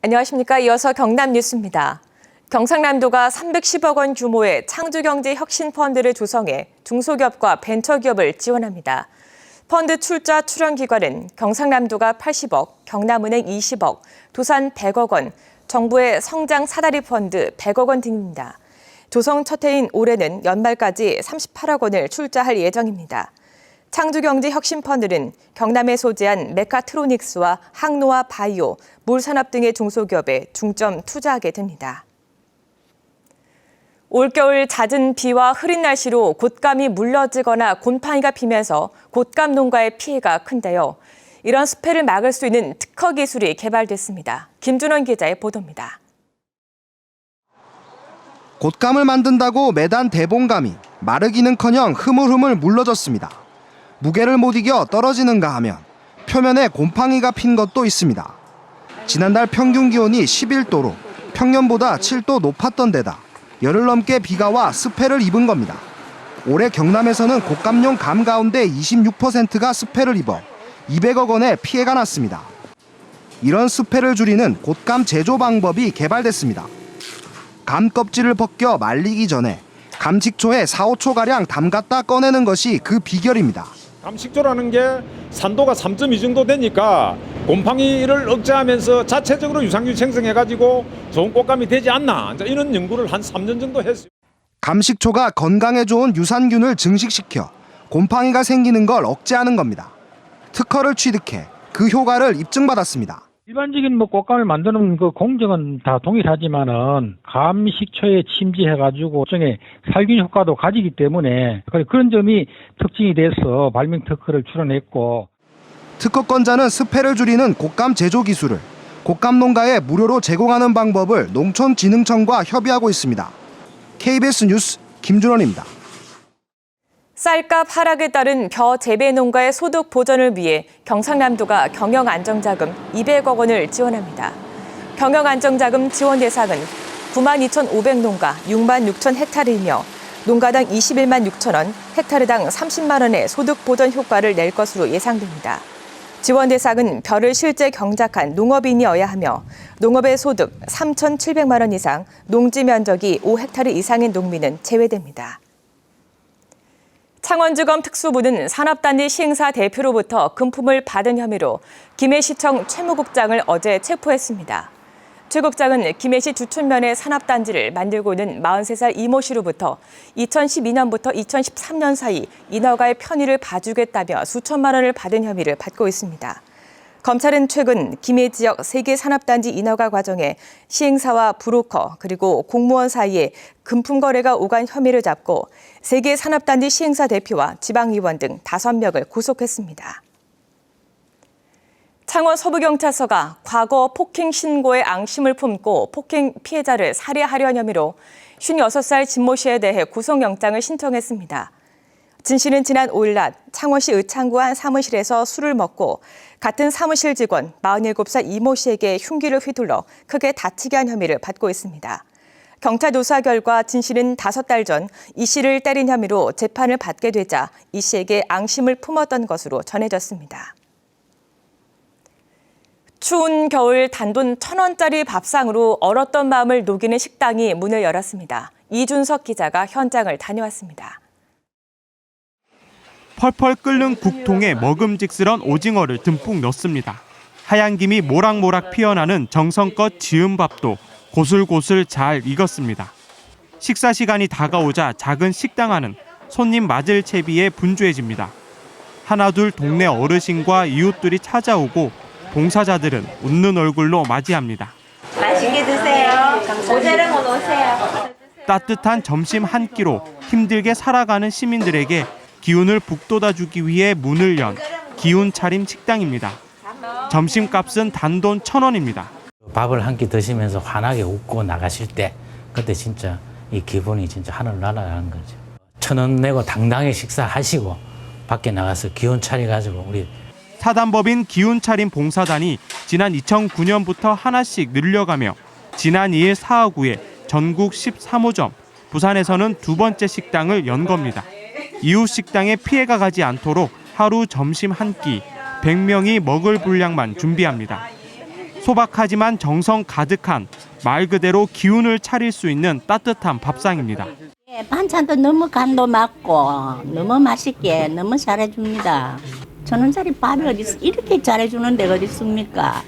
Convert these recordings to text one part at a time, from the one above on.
안녕하십니까. 이어서 경남 뉴스입니다. 경상남도가 310억 원 규모의 창조경제혁신펀드를 조성해 중소기업과 벤처기업을 지원합니다. 펀드 출자 출연 기관은 경상남도가 80억, 경남은행 20억, 도산 100억 원, 정부의 성장 사다리 펀드 100억 원 등입니다. 조성 첫 해인 올해는 연말까지 38억 원을 출자할 예정입니다. 창조경제혁신펀드는 경남에 소재한 메카트로닉스와 항노화 바이오, 물산업 등의 중소기업에 중점 투자하게 됩니다. 올겨울 잦은 비와 흐린 날씨로 곶감이 물러지거나 곰팡이가 피면서 곶감 농가의 피해가 큰데요. 이런 수패를 막을 수 있는 특허 기술이 개발됐습니다. 김준원 기자의 보도입니다. 곶감을 만든다고 매단 대봉감이 마르기는커녕 흐물흐물 물러졌습니다. 무게를 못 이겨 떨어지는가 하면 표면에 곰팡이가 핀 것도 있습니다. 지난달 평균 기온이 11도로 평년보다 7도 높았던 데다 열흘 넘게 비가 와 습해를 입은 겁니다. 올해 경남에서는 곶감용 감 가운데 26%가 습해를 입어 200억 원의 피해가 났습니다. 이런 습해를 줄이는 곶감 제조 방법이 개발됐습니다. 감 껍질을 벗겨 말리기 전에 감식초에 4, 5초가량 담갔다 꺼내는 것이 그 비결입니다. 감식초라는 게 산도가 3.2 정도 되니까 곰팡이를 억제하면서 자체적으로 유산균 생성해가지고 좋은 곶감이 되지 않나, 이런 연구를 한 3년 정도 했어요. 감식초가 건강에 좋은 유산균을 증식시켜 곰팡이가 생기는 걸 억제하는 겁니다. 특허를 취득해 그 효과를 입증받았습니다. 일반적인 곶감을 만드는 그 공정은 다 동일하지만은 감식초에 침지해가지고 일종의 살균 효과도 가지기 때문에 그런 점이 특징이 돼서 발명 특허를 출원했고, 특허권자는 습해를 줄이는 곶감 제조 기술을 곶감 농가에 무료로 제공하는 방법을 농촌진흥청과 협의하고 있습니다. KBS 뉴스 김준원입니다. 쌀값 하락에 따른 벼 재배 농가의 소득 보전을 위해 경상남도가 경영안정자금 200억 원을 지원합니다. 경영안정자금 지원 대상은 92,500 농가 6만 6천 헥타르이며 농가당 21만 6천 원, 헥타르당 30만 원의 소득 보전 효과를 낼 것으로 예상됩니다. 지원 대상은 벼를 실제 경작한 농업인이어야 하며 농업의 소득 3,700만 원 이상, 농지 면적이 5헥타르 이상인 농민은 제외됩니다. 창원지검 특수부는 산업단지 시행사 대표로부터 금품을 받은 혐의로 김해시청 최무국장을 어제 체포했습니다. 최 국장은 김해시 주촌면의 산업단지를 만들고 있는 43살 이모 씨로부터 2012년부터 2013년 사이 인허가의 편의를 봐주겠다며 수천만 원을 받은 혐의를 받고 있습니다. 검찰은 최근 김해 지역 3개 산업단지 인허가 과정에 시행사와 브로커 그리고 공무원 사이에 금품 거래가 오간 혐의를 잡고 3개 산업단지 시행사 대표와 지방의원 등 5명을 구속했습니다. 창원 서부경찰서가 과거 폭행 신고에 앙심을 품고 폭행 피해자를 살해하려는 혐의로 56살 진모 씨에 대해 구속영장을 신청했습니다. 진 씨는 지난 5일 낮 창원시 의창구 한 사무실에서 술을 먹고 같은 사무실 직원 47살 이모 씨에게 흉기를 휘둘러 크게 다치게 한 혐의를 받고 있습니다. 경찰 조사 결과 진 씨는 5달 전 이 씨를 때린 혐의로 재판을 받게 되자 이 씨에게 앙심을 품었던 것으로 전해졌습니다. 추운 겨울 단돈 1,000원짜리 밥상으로 얼었던 마음을 녹이는 식당이 문을 열었습니다. 이준석 기자가 현장을 다녀왔습니다. 펄펄 끓는 국통에 먹음직스런 오징어를 듬뿍 넣습니다. 하얀 김이 모락모락 피어나는 정성껏 지은 밥도 고슬고슬 잘 익었습니다. 식사 시간이 다가오자 작은 식당 안은 손님 맞을 채비에 분주해집니다. 하나둘 동네 어르신과 이웃들이 찾아오고 봉사자들은 웃는 얼굴로 맞이합니다. 맛있게 드세요. 모자라면 오세요. 따뜻한 점심 한 끼로 힘들게 살아가는 시민들에게 기운을 북돋아주기 위해 문을 연 기운 차림 식당입니다. 점심값은 단돈 1,000원입니다. 밥을 한 끼 드시면서 환하게 웃고 나가실 때 그때 진짜 이 기분이 진짜 하늘 날아가는 거죠. 1,000원 내고 당당히 식사하시고 밖에 나가서 기운 차려가지고 우리 사단법인 기운차림 봉사단이 지난 2009년부터 하나씩 늘려가며 지난 2일 사하구에 전국 13호점, 부산에서는 2번째 식당을 연 겁니다. 이웃 식당에 피해가 가지 않도록 하루 점심 한 끼 100명이 먹을 분량만 준비합니다. 소박하지만 정성 가득한 말 그대로 기운을 차릴 수 있는 따뜻한 밥상입니다. 반찬도 너무 간도 맞고 너무 맛있게 너무 잘해줍니다. 1,000원짜리 밥이 이렇게 잘해주는 데가 어디 있습니까?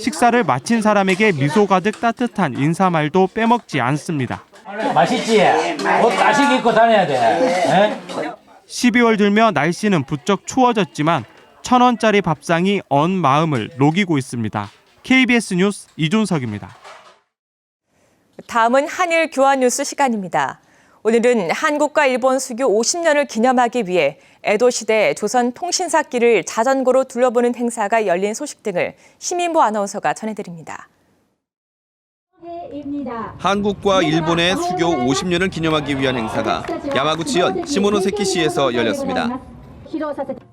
식사를 마친 사람에게 미소 가득 따뜻한 인사말도 빼먹지 않습니다. 맛있지? 옷 따시게 입고 다녀야 돼. 12월 들며 날씨는 부쩍 추워졌지만 1,000원짜리 밥상이 언 마음을 녹이고 있습니다. KBS 뉴스 이준석입니다. 다음은 한일 교환 뉴스 시간입니다. 오늘은 한국과 일본 수교 50년을 기념하기 위해 에도시대 조선통신사기를 자전거로 둘러보는 행사가 열린 소식 등을 시민보 아나운서가 전해드립니다. 한국과 일본의 수교 50년을 기념하기 위한 행사가 야마구치현 시모노세키시에서 열렸습니다.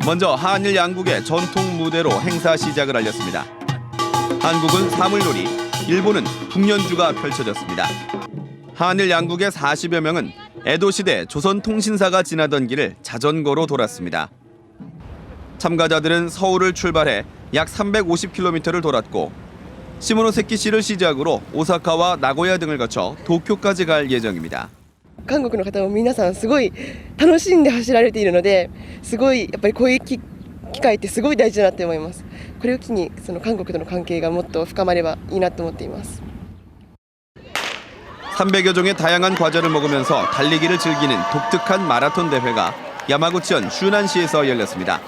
먼저 한일 양국의 전통 무대로 행사 시작을 알렸습니다. 한국은 사물놀이, 일본은 북년주가 펼쳐졌습니다. 한일 양국의 40여 명은 에도시대 조선통신사가 지나던 길을 자전거로 돌았습니다. 참가자들은 서울을 출발해 약 350km를 돌았고 시모노세키시를 시작으로 오사카와 나고야 등을 거쳐 도쿄까지 갈 예정입니다. 韓国の方も皆さんすごい楽しんで走られているので、すごいやっぱりこういう機会ってすごい大事だなって思います。これを機にその韓国との関係がもっと深まればいいなと思っています。 300여 종의 다양한 과자를 먹으면서 달리기를 즐기는 독특한 마라톤 대회가 야마구치현 슈난시에서 열렸습니다.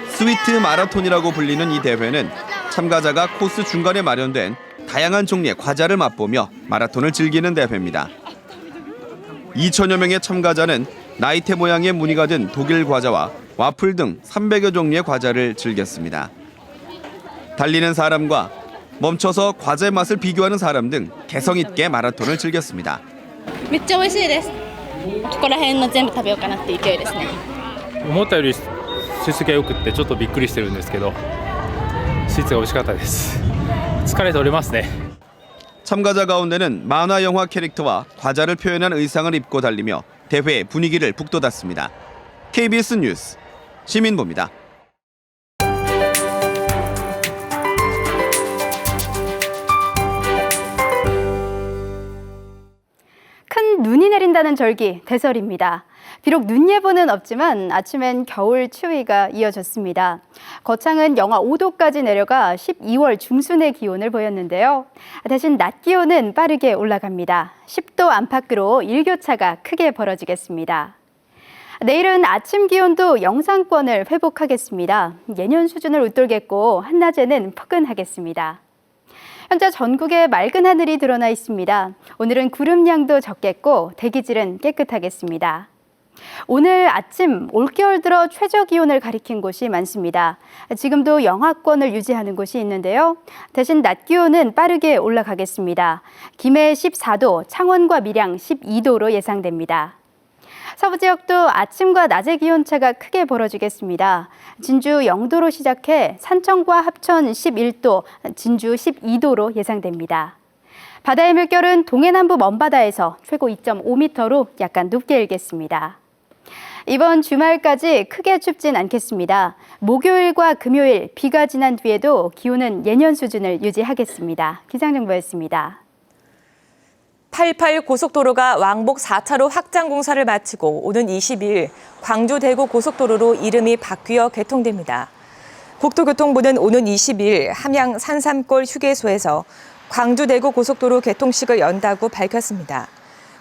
스위트 마라톤이라고 불리는 이 대회는 참가자가 코스 중간에 마련된 다양한 종류의 과자를 맛보며 마라톤을 즐기는 대회입니다. 2천여 명의 참가자는 나이테 모양의 무늬가 든 독일 과자와 와플 등 300여 종류의 과자를 즐겼습니다. 달리는 사람과 멈춰서 과자의 맛을 비교하는 사람 등 개성 있게 마라톤을 즐겼습니다. めっちゃ美味しいです。ここら辺の全部食べようかなって勢いですね。思ったより成績が良くってちょっとびっくりしてるんですけど、スイーツが美味しかったです。疲れ取れますね。 참가자 가운데는 만화 영화 캐릭터와 과자를 표현한 의상을 입고 달리며 대회의 분위기를 북돋았습니다. KBS 뉴스 시민보입니다. 큰 눈이 내린다는 절기, 대설입니다. 비록 눈 예보는 없지만 아침엔 겨울 추위가 이어졌습니다. 거창은 영하 5도까지 내려가 12월 중순의 기온을 보였는데요. 대신 낮 기온은 빠르게 올라갑니다. 10도 안팎으로 일교차가 크게 벌어지겠습니다. 내일은 아침 기온도 영상권을 회복하겠습니다. 예년 수준을 웃돌겠고 한낮에는 포근하겠습니다. 현재 전국에 맑은 하늘이 드러나 있습니다. 오늘은 구름량도 적겠고 대기질은 깨끗하겠습니다. 오늘 아침 올겨울 들어 최저 기온을 가리킨 곳이 많습니다. 지금도 영하권을 유지하는 곳이 있는데요. 대신 낮 기온은 빠르게 올라가겠습니다. 김해 14도, 창원과 밀양 12도로 예상됩니다. 서부 지역도 아침과 낮의 기온차가 크게 벌어지겠습니다. 진주 0도로 시작해 산청과 합천 11도, 진주 12도로 예상됩니다. 바다의 물결은 동해남부 먼바다에서 최고 2.5m로 약간 높게 일겠습니다. 이번 주말까지 크게 춥진 않겠습니다. 목요일과 금요일 비가 지난 뒤에도 기온은 예년 수준을 유지하겠습니다. 기상정보였습니다. 88 고속도로가 왕복 4차로 확장 공사를 마치고 오는 22일 광주 대구 고속도로로 이름이 바뀌어 개통됩니다. 국토교통부는 오는 22일 함양 산삼골 휴게소에서 광주 대구 고속도로 개통식을 연다고 밝혔습니다.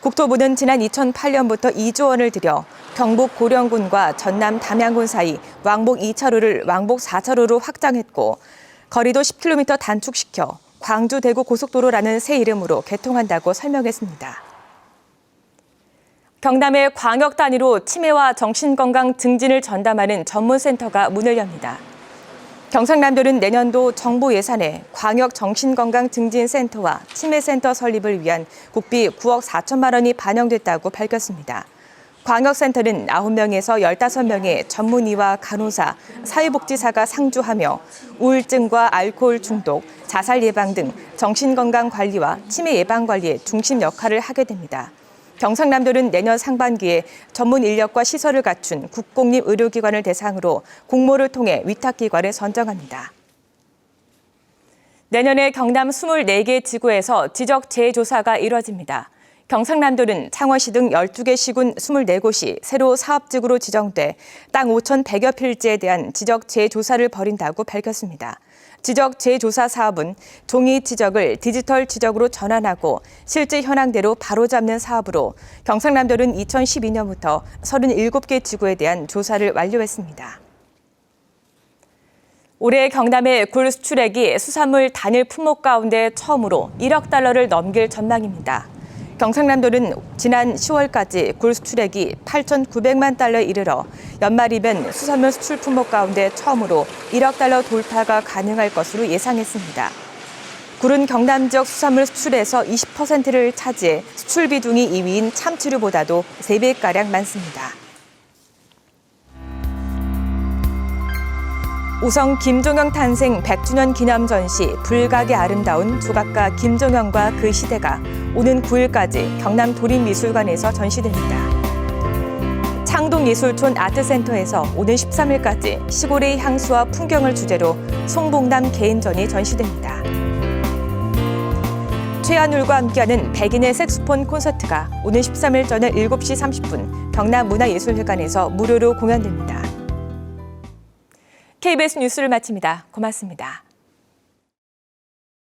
국토부는 지난 2008년부터 2조 원을 들여 경북 고령군과 전남 담양군 사이 왕복 2차로를 왕복 4차로로 확장했고 거리도 10km 단축시켜 광주 대구 고속도로라는 새 이름으로 개통한다고 설명했습니다. 경남의 광역 단위로 치매와 정신건강 증진을 전담하는 전문센터가 문을 엽니다. 경상남도는 내년도 정부 예산에 광역 정신건강 증진센터와 치매센터 설립을 위한 국비 9억 4천만 원이 반영됐다고 밝혔습니다. 광역센터는 9명에서 15명의 전문의와 간호사, 사회복지사가 상주하며 우울증과 알코올 중독, 자살 예방 등 정신건강 관리와 치매 예방 관리에 중심 역할을 하게 됩니다. 경상남도는 내년 상반기에 전문 인력과 시설을 갖춘 국공립 의료기관을 대상으로 공모를 통해 위탁기관을 선정합니다. 내년에 경남 24개 지구에서 지적 재조사가 이뤄집니다. 경상남도는 창원시 등 12개 시군 24곳이 새로 사업지구로 지정돼 땅 5,100여 필지에 대한 지적 재조사를 벌인다고 밝혔습니다. 지적 재조사 사업은 종이 지적을 디지털 지적으로 전환하고 실제 현황대로 바로잡는 사업으로 경상남도는 2012년부터 37개 지구에 대한 조사를 완료했습니다. 올해 경남의 굴 수출액이 수산물 단일 품목 가운데 처음으로 1억 달러를 넘길 전망입니다. 경상남도는 지난 10월까지 굴 수출액이 8,900만 달러에 이르러 연말이면 수산물 수출 품목 가운데 처음으로 1억 달러 돌파가 가능할 것으로 예상했습니다. 굴은 경남 지역 수산물 수출에서 20%를 차지해 수출 비중이 2위인 참치류보다도 3배가량 많습니다. 우성 김종영 탄생 100주년 기념 전시 불각의 아름다운 조각가 김종영과 그 시대가 오는 9일까지 경남 도립미술관에서 전시됩니다. 창동예술촌 아트센터에서 오는 13일까지 시골의 향수와 풍경을 주제로 송봉남 개인전이 전시됩니다. 최한울과 함께하는 백인의 색소폰 콘서트가 오는 13일 저녁 7시 30분 경남문화예술회관에서 무료로 공연됩니다. KBS 뉴스를 마칩니다. 고맙습니다.